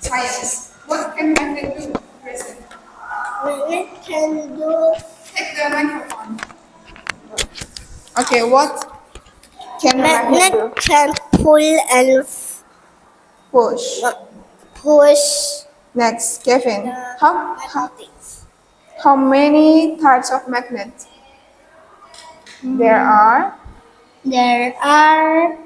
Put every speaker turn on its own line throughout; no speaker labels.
science. What can magnet do, Grayson?
Magnet can do
Take the microphone. Okay, what can magnet
magnet
do?
can pull and
Push.
push
Next, Kevin.
the
How
things.
how many types of magnets? There are.
There are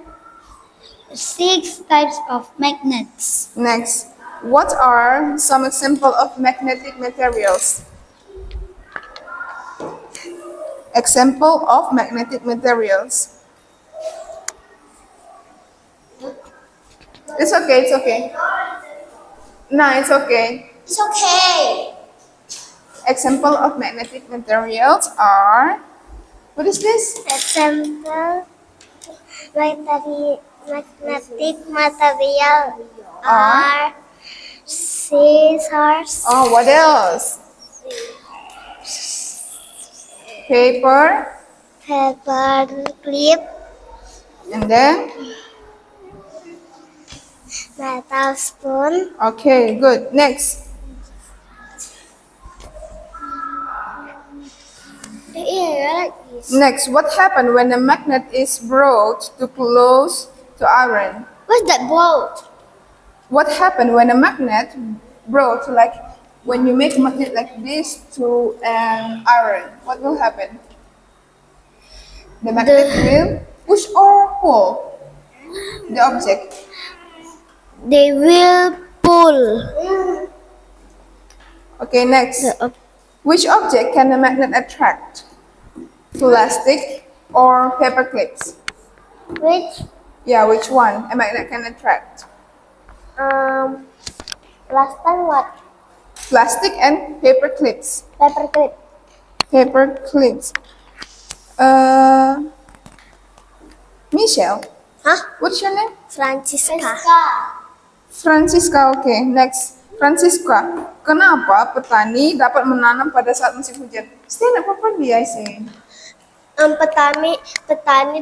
6 types of magnets.
Next, what are some example of magnetic materials? Example of magnetic materials. It's okay, it's okay. No, it's okay.
It's okay.
Example of magnetic materials are, what is this?
Example, magnetic material are scissors,
Oh, what else? Paper,
paper clip,
and then,
metal spoon,
okay, good. Next, next, what happened when a magnet is brought too close to iron?
What's that bolt?
What happened when a magnet brought, like, when you make a magnet like this to an iron, what will happen? The magnet will push or pull the object.
They will pull.
Okay, next. Which object can a magnet attract? Plastic or paper clips?
Which
Yeah, which one a magnet can attract?
last time what?
Plastic and paper clips.
Paper clip.
Paper clips. Michelle,
Huh?
what's your name?
Francisca.
Francisca, okay. Next, Francisca. Kenapa petani dapat menanam pada saat musim hujan? Stand up properly, I say.
Petani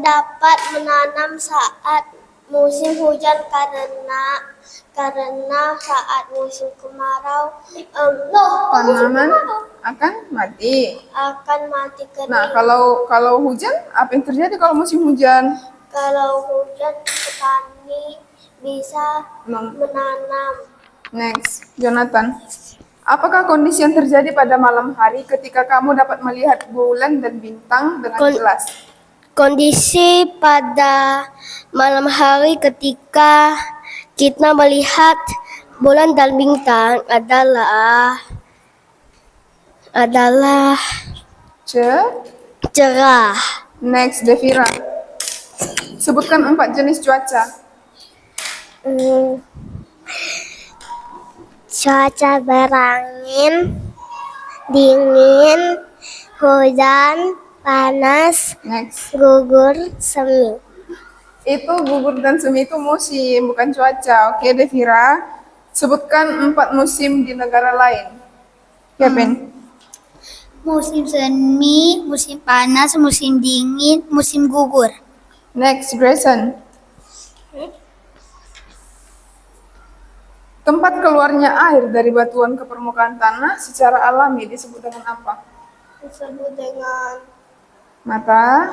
dapat menanam saat musim hujan karena saat musim kemarau
Tanaman akan mati.
akan mati kering.
Nah, kalau hujan, apa yang terjadi kalau musim hujan?
Kalau hujan petani bisa menanam.
Next, Jonathan. Apakah kondisi yang terjadi pada malam hari ketika kamu dapat melihat bulan dan bintang dengan jelas?
Kondisi pada malam hari ketika kita melihat bulan dan bintang adalah cerah.
Next, Devira. Sebutkan 4 jenis cuaca.
Cuaca berangin, dingin, hujan, panas,
Next.
gugur, semi.
Itu gugur dan semi itu musim, bukan cuaca. Oke, Devira. Sebutkan 4 musim di negara lain. Kevin.
Musim semi, musim panas, musim dingin, musim gugur.
Next, Grayson. Tempat keluarnya air dari batuan ke permukaan tanah secara alami disebut dengan apa?
Disebut dengan
Mata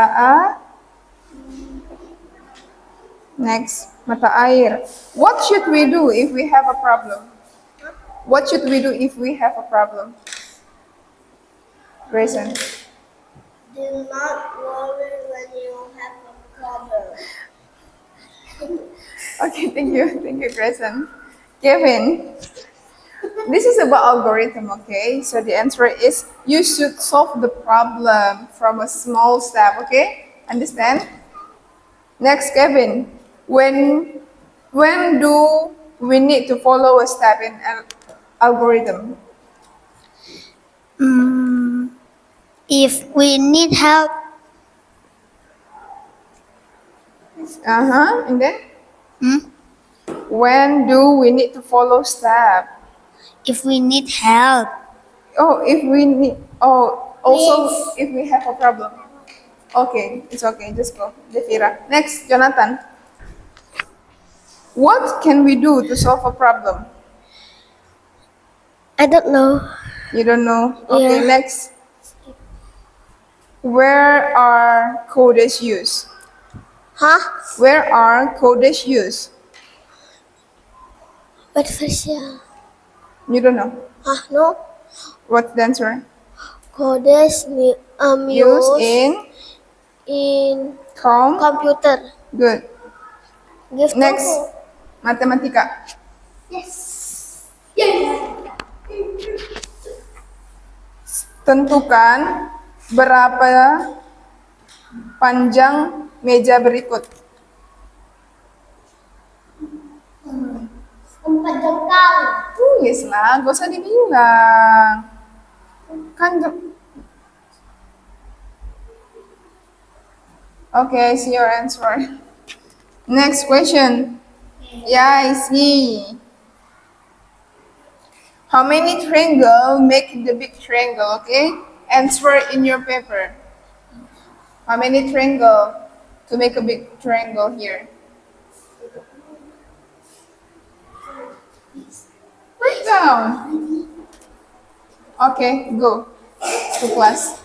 A. Next, mata air. What should we do if we have a problem? What should we do if we have a problem? Grayson.
do not worry when you have a problem.
Okay, thank you, Grayson. Kevin, this is about algorithm, okay? So the answer is you should solve the problem from a small step, okay? Understand? Next, Kevin, when do we need to follow a step in an algorithm?
If we need help,
And then? When do we need to follow step?
if we need help,
If we have a problem. Okay, it's okay, just go. Devira. Next, Jonathan. What can we do to solve a problem?
I don't know.
You don't know? Okay,
Yeah.
next. Where are codes used?
Huh?
Where are codes used?
What version?
You don't know.
Huh? No.
What's the answer?
Codes
Used
used in
com.
computer.
Good.
Give
Next,
to.
matematika.
Yes.
Tentukan berapa panjang meja berikut.
4 jengkal.
Tulis lah, gak usah dibilang. Kan Okay, I see your answer. Next question. Yeah, I see. How many triangle make the big triangle, okay? Answer in your paper. How many triangle to make a big triangle here? Write down. Okay, go to class.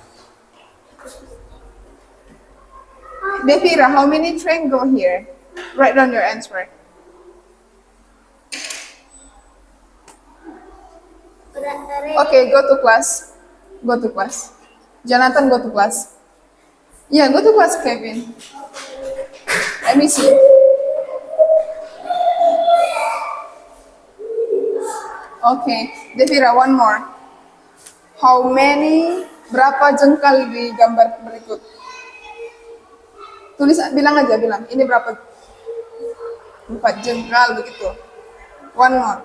Devira, how many triangle here? Write down your answer. Okay, go to class. Go to class. Jonathan, go to class. Yeah, go to class, Kevin. Let me see. Okay, Devira, one more. How many, berapa jengkal di gambar berikut? Tulis, bilang aja, bilang. Ini berapa? 4 jengkal begitu. One more.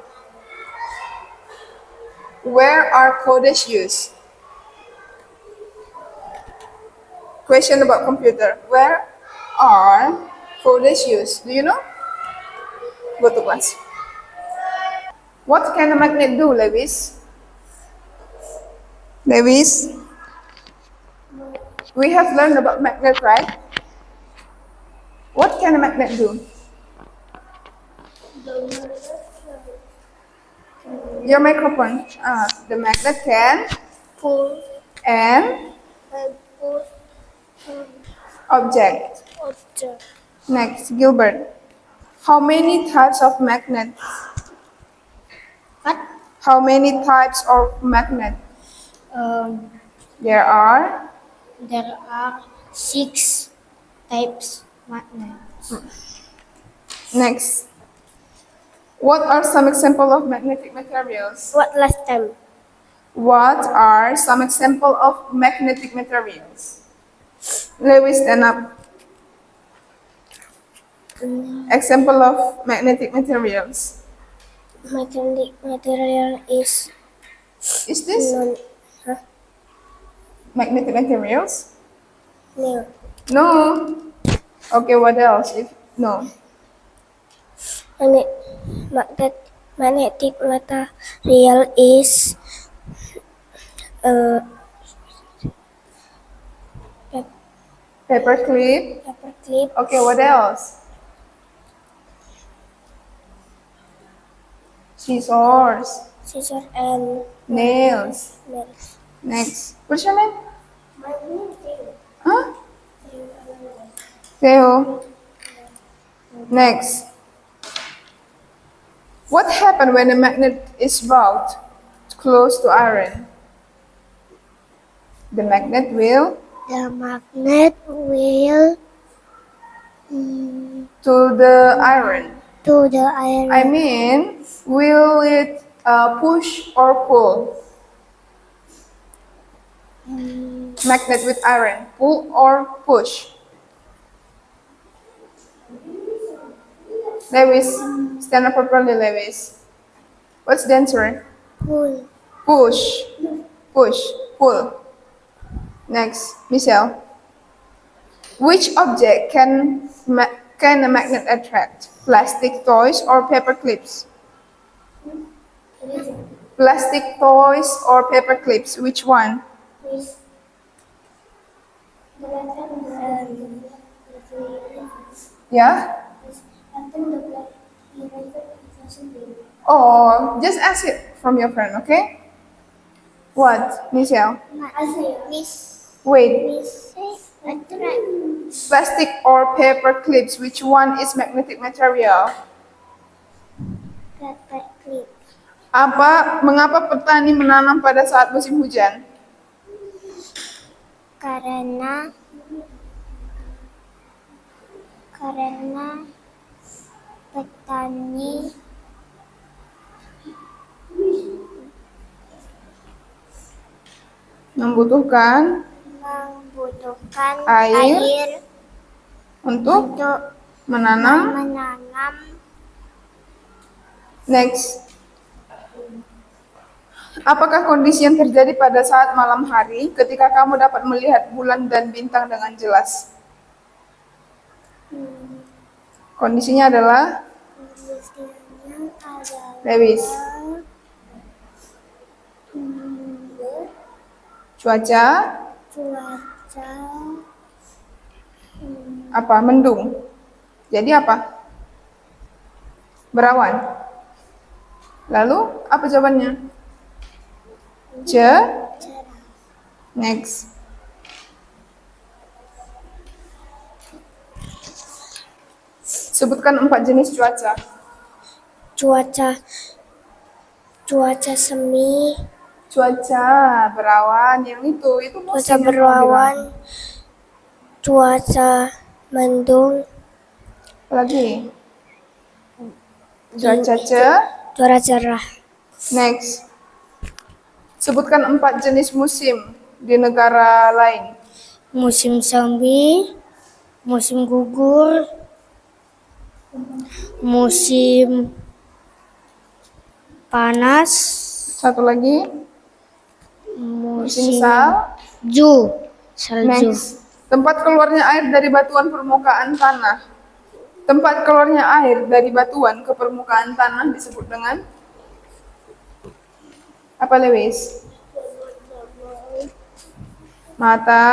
Where are codes used? Question about computer. Where are codes used? Do you know? Go to class. What can a magnet do, Lewis? Lewis? We have learned about magnet, right? What can a magnet do? Your microphone. The magnet can
Pull
and
and push
object.
object.
Next, Gilbert. How many types of magnet?
What?
How many types of magnet? There are
There are 6 types magnets.
next. What are some example of magnetic materials?
What last time?
What are some example of magnetic materials? Lewis, stand up. Example of magnetic materials.
Magnetic material is
Is this
non
magnetic materials?
no.
No. Okay, what else? If no.
Magnetic material is
Paperclip.
paperclip,
Okay, what else? Scissors.
scissors, and
Nails.
nails.
Next. What's your name? Huh? Theo. Next. What happens when a magnet is brought close to iron? The magnet will
The magnet will
to the iron.
to the iron.
I mean, will it push or pull? Magnet with iron, pull or push? Lewis, stand up properly, Lewis. What's the answer?
Pull.
Push, push, pull. Next, Michelle. Which object can a magnet attract? Plastic toys or paper clips? Plastic toys or paper clips? Which one? Yeah? Oh, just ask it from your friend, okay? What, Michelle?
Miss.
Wait,
Miss. Attract.
plastic or paper clips, which one is magnetic material?
Paper clip.
Mengapa petani menanam pada saat musim hujan?
Karena petani
Membutuhkan
membutuhkan
Air.
air
untuk
untuk
menanam.
menanam.
Next. Apakah kondisi yang terjadi pada saat malam hari ketika kamu dapat melihat bulan dan bintang dengan jelas? Kondisinya adalah
Kondisinya adalah
Lewis. Cuaca
cuaca
apa? Mendung. Jadi apa? Berawan. Lalu apa jawabannya?
cerah.
Next. Sebutkan 4 jenis cuaca.
Cuaca semi,
Cuaca berawan yang itu
cuaca
musim yang kamu
berawan,
bilang.
cuaca mendung,
Apa lagi? Cuaca
cuaca cerah.
Next. Sebutkan 4 jenis musim di negara lain.
Musim semi, musim gugur, musim panas,
Satu lagi. Musim
salju.
Next. Tempat keluarnya air dari batuan permukaan tanah. Tempat keluarnya air dari batuan ke permukaan tanah disebut dengan apa, Lewis? Mata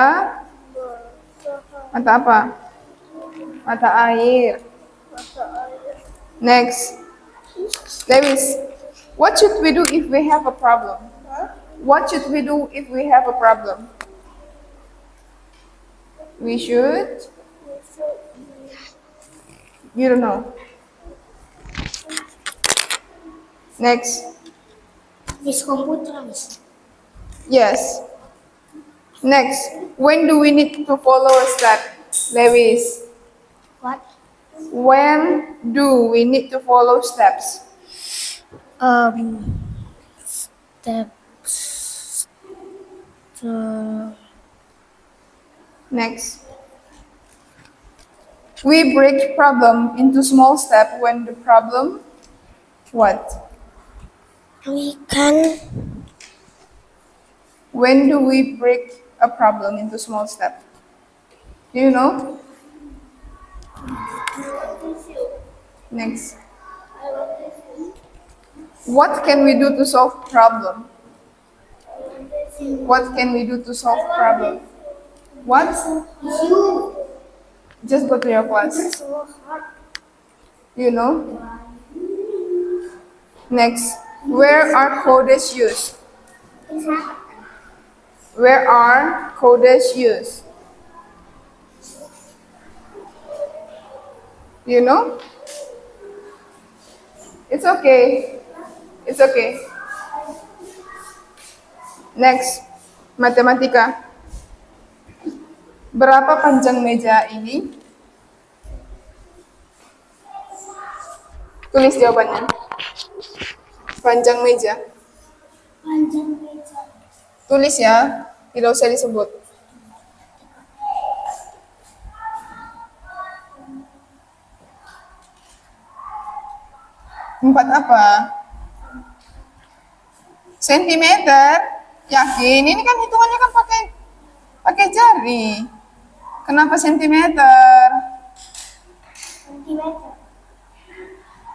apa? Mata air. Next. Lewis, what should we do if we have a problem? What should we do if we have a problem? We should. You don't know. Next.
Miss komputer, Miss.
Yes. Next. When do we need to follow a step? Lewis.
What?
When do we need to follow steps?
Steps.
Next. We break problem into small steps when the problem what?
We can.
When do we break a problem into small steps? Do you know? Next. What can we do to solve problem? What can we do to solve problem? What? Just go to your class. You know? Next. Where are codes used? Where are codes used? You know? It's okay. It's okay. Next. Matematika. Berapa panjang meja ini? Tulis jawabannya. Panjang meja. Tulis ya, tidak usah disebut. Empat apa? Sentimeter? Yakin? Ini kan hitungannya kan pakai jari. Kenapa sentimeter?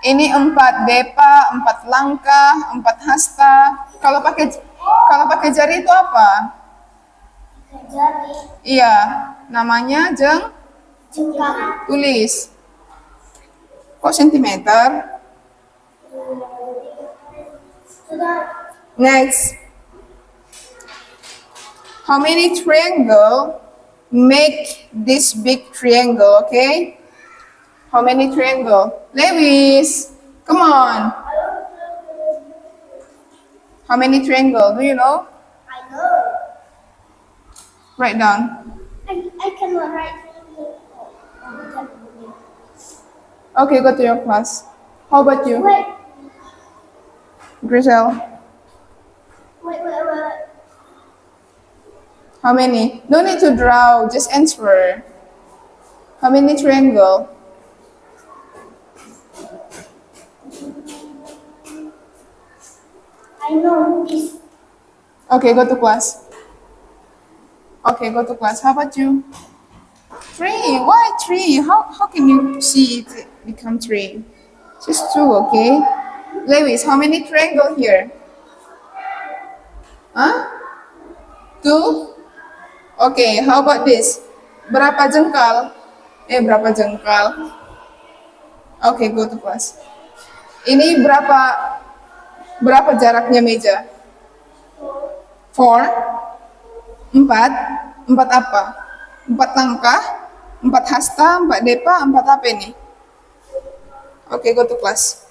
Ini 4 depa, 4 langkah, 4 hasta. Kalau pakai jari itu apa?
Jari.
Iya, namanya
Jengkang.
tulis. Kok sentimeter? Next. How many triangle make this big triangle, okay? How many triangle? Lewis, come on. How many triangle? Do you know?
I know.
Write down.
I cannot write.
Okay, go to your class. How about you,
Wait,
Grisel?
wait.
How many? No need to draw, just answer. How many triangle?
I know this.
Okay, go to class. Okay, go to class. How about you? Three. Why three? How can you see it become three? Just two, okay? Lewis, how many triangle here? Huh? Two? Okay, how about this? Berapa jengkal? Berapa jengkal? Okay, go to class. Ini berapa jaraknya meja? 4. 4. 4 apa? 4 langkah, 4 hasta, 4 depa, 4 apa ini? Okay, go to class.